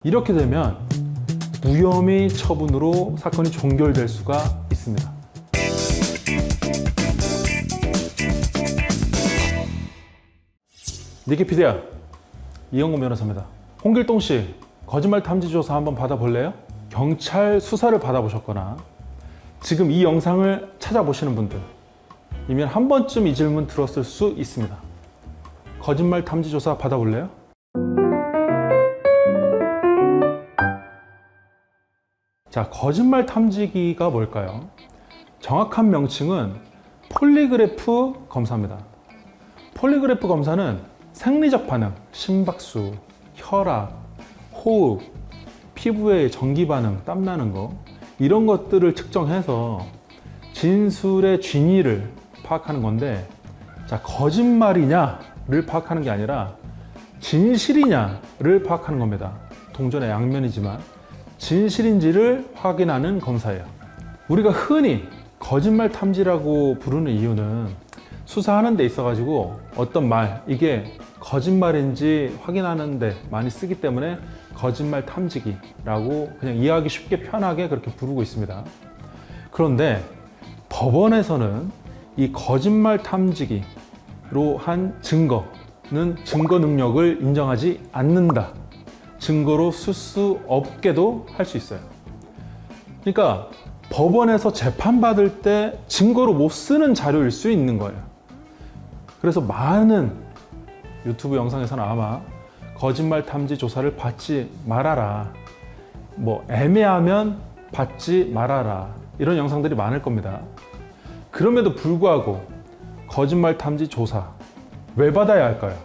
이렇게 되면 무혐의 처분으로 사건이 종결될 수가 있습니다. 니키피디아 이영곤 변호사입니다. 홍길동 씨 거짓말 탐지 조사 한번 받아볼래요? 경찰 수사를 받아보셨거나 지금 이 영상을 찾아보시는 분들 이면 한 번쯤 이 질문 들었을 수 있습니다. 거짓말 탐지 조사 받아볼래요? 자, 거짓말 탐지기가 뭘까요? 정확한 명칭은 폴리그래프 검사입니다. 폴리그래프 검사는 생리적 반응, 심박수, 혈압, 호흡, 피부의 전기 반응, 땀나는 거 이런 것들을 측정해서 진술의 진위를 파악하는 건데, 자, 거짓말이냐를 파악하는 게 아니라 진실이냐를 파악하는 겁니다. 동전의 양면이지만 진실인지를 확인하는 검사예요. 우리가 흔히 거짓말 탐지라고 부르는 이유는 수사하는 데 있어 가지고 어떤 말, 이게 거짓말인지 확인하는 데 많이 쓰기 때문에 거짓말 탐지기라고 그냥 이해하기 쉽게 편하게 그렇게 부르고 있습니다. 그런데 법원에서는 이 거짓말 탐지기로 한 증거는 증거 능력을 인정하지 않는다, 증거로 쓸 수 없게도 할 수 있어요. 그러니까 법원에서 재판받을 때 증거로 못 쓰는 자료일 수 있는 거예요. 그래서 많은 유튜브 영상에서는 아마 거짓말 탐지 조사를 받지 말아라, 뭐 애매하면 받지 말아라, 이런 영상들이 많을 겁니다. 그럼에도 불구하고 거짓말 탐지 조사 왜 받아야 할까요?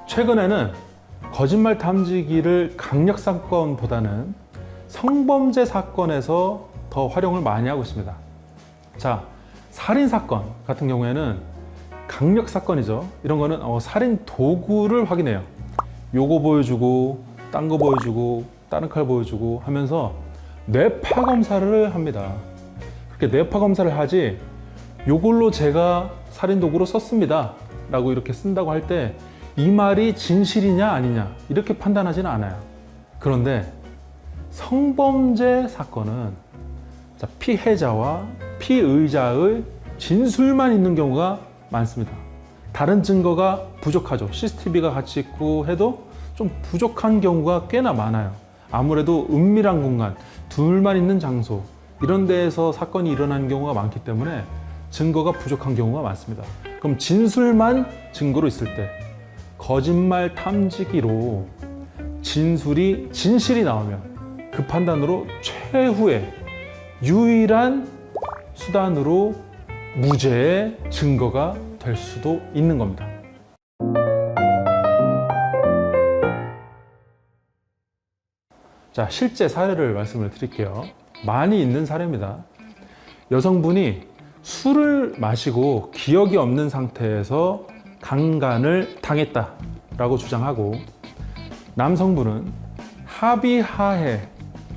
최근에는 거짓말 탐지기를 강력 사건보다는 성범죄 사건에서 더 활용을 많이 하고 있습니다. 자, 살인 사건 같은 경우에는 강력 사건이죠. 이런 거는 살인 도구를 확인해요. 요거 보여주고 딴 거 보여주고 다른 칼 보여주고 하면서 뇌파 검사를 합니다. 그렇게 뇌파 검사를 하지, 요걸로 제가 살인 도구로 썼습니다 라고 이렇게 쓴다고 할 때 이 말이 진실이냐 아니냐 이렇게 판단하지는 않아요. 그런데 성범죄 사건은 피해자와 피의자의 진술만 있는 경우가 많습니다. 다른 증거가 부족하죠. CCTV가 같이 있고 해도 좀 부족한 경우가 꽤나 많아요. 아무래도 은밀한 공간, 둘만 있는 장소 이런 데에서 사건이 일어나는 경우가 많기 때문에 증거가 부족한 경우가 많습니다. 그럼 진술만 증거로 있을 때 거짓말 탐지기로 진실이 나오면 그 판단으로 최후의 유일한 수단으로 무죄의 증거가 될 수도 있는 겁니다. 자, 실제 사례를 말씀을 드릴게요. 많이 있는 사례입니다. 여성분이 술을 마시고 기억이 없는 상태에서 강간을 당했다라고 주장하고, 남성분은 합의하에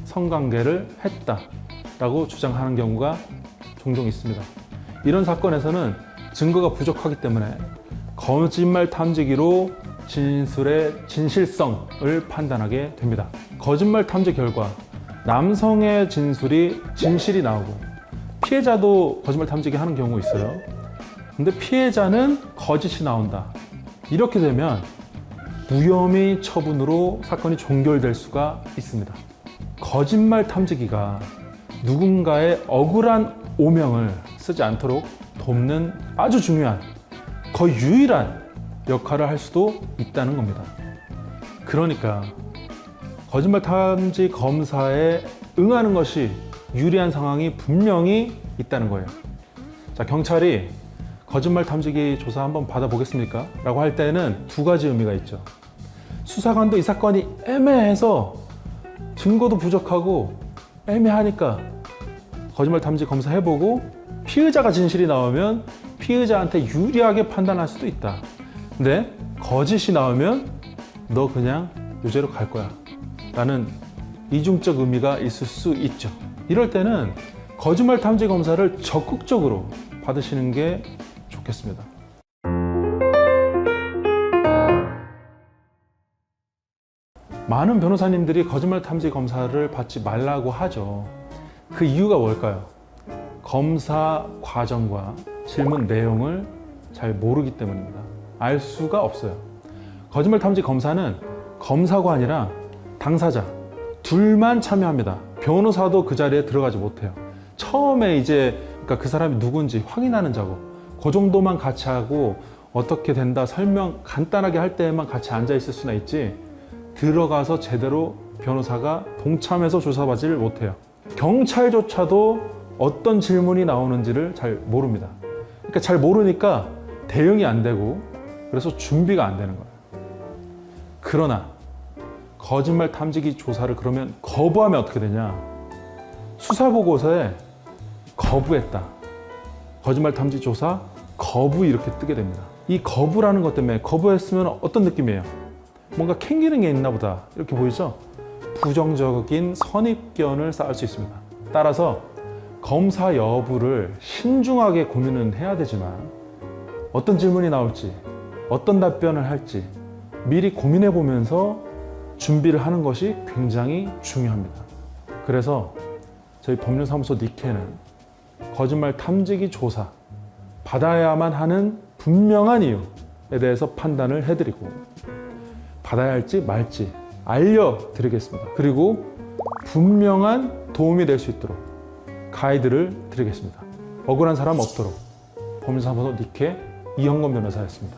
성관계를 했다라고 주장하는 경우가 종종 있습니다. 이런 사건에서는 증거가 부족하기 때문에 거짓말 탐지기로 진술의 진실성을 판단하게 됩니다. 거짓말 탐지 결과 남성의 진술이 진실이 나오고 피해자도 거짓말 탐지기 하는 경우 있어요. 근데 피해자는 거짓이 나온다. 이렇게 되면 무혐의 처분으로 사건이 종결될 수가 있습니다. 거짓말 탐지기가 누군가의 억울한 오명을 쓰지 않도록 돕는 아주 중요한, 거의 유일한 역할을 할 수도 있다는 겁니다. 그러니까 거짓말 탐지 검사에 응하는 것이 유리한 상황이 분명히 있다는 거예요. 자, 경찰이 거짓말 탐지기 조사 한번 받아보겠습니까? 라고 할 때는 두 가지 의미가 있죠. 수사관도 이 사건이 애매해서 증거도 부족하고 애매하니까 거짓말 탐지 검사 해보고 피의자가 진실이 나오면 피의자한테 유리하게 판단할 수도 있다. 근데 거짓이 나오면 너 그냥 유죄로 갈 거야 라는 이중적 의미가 있을 수 있죠. 이럴 때는 거짓말 탐지 검사를 적극적으로 받으시는 게 좋겠습니다. 많은 변호사님들이 거짓말 탐지 검사를 받지 말라고 하죠. 그 이유가 뭘까요? 검사 과정과 질문 내용을 잘 모르기 때문입니다. 알 수가 없어요. 거짓말 탐지 검사는 검사가 아니라 당사자 둘만 참여합니다. 변호사도 그 자리에 들어가지 못해요. 처음에 이제 그러니까 그 사람이 누군지 확인하는 작업, 그 정도만 같이 하고 어떻게 된다 설명 간단하게 할 때만 같이 앉아 있을 수나 있지, 들어가서 제대로 변호사가 동참해서 조사받지를 못해요. 경찰조차도 어떤 질문이 나오는지를 잘 모릅니다. 그러니까 잘 모르니까 대응이 안 되고 그래서 준비가 안 되는 거예요. 그러나 거짓말 탐지기 조사를 그러면 거부하면 어떻게 되냐? 수사보고서에 거부했다, 거짓말 탐지 조사 거부 이렇게 뜨게 됩니다. 이 거부라는 것 때문에 거부했으면 어떤 느낌이에요? 뭔가 캥기는 게 있나 보다 이렇게 보이죠? 부정적인 선입견을 쌓을 수 있습니다. 따라서 검사 여부를 신중하게 고민은 해야 되지만 어떤 질문이 나올지 어떤 답변을 할지 미리 고민해 보면서 준비를 하는 것이 굉장히 중요합니다. 그래서 저희 법률사무소 니케는 거짓말 탐지기 조사 받아야만 하는 분명한 이유에 대해서 판단을 해드리고 받아야 할지 말지 알려드리겠습니다. 그리고 분명한 도움이 될 수 있도록 가이드를 드리겠습니다. 억울한 사람 없도록 법률사무소 니케 이형건 변호사였습니다.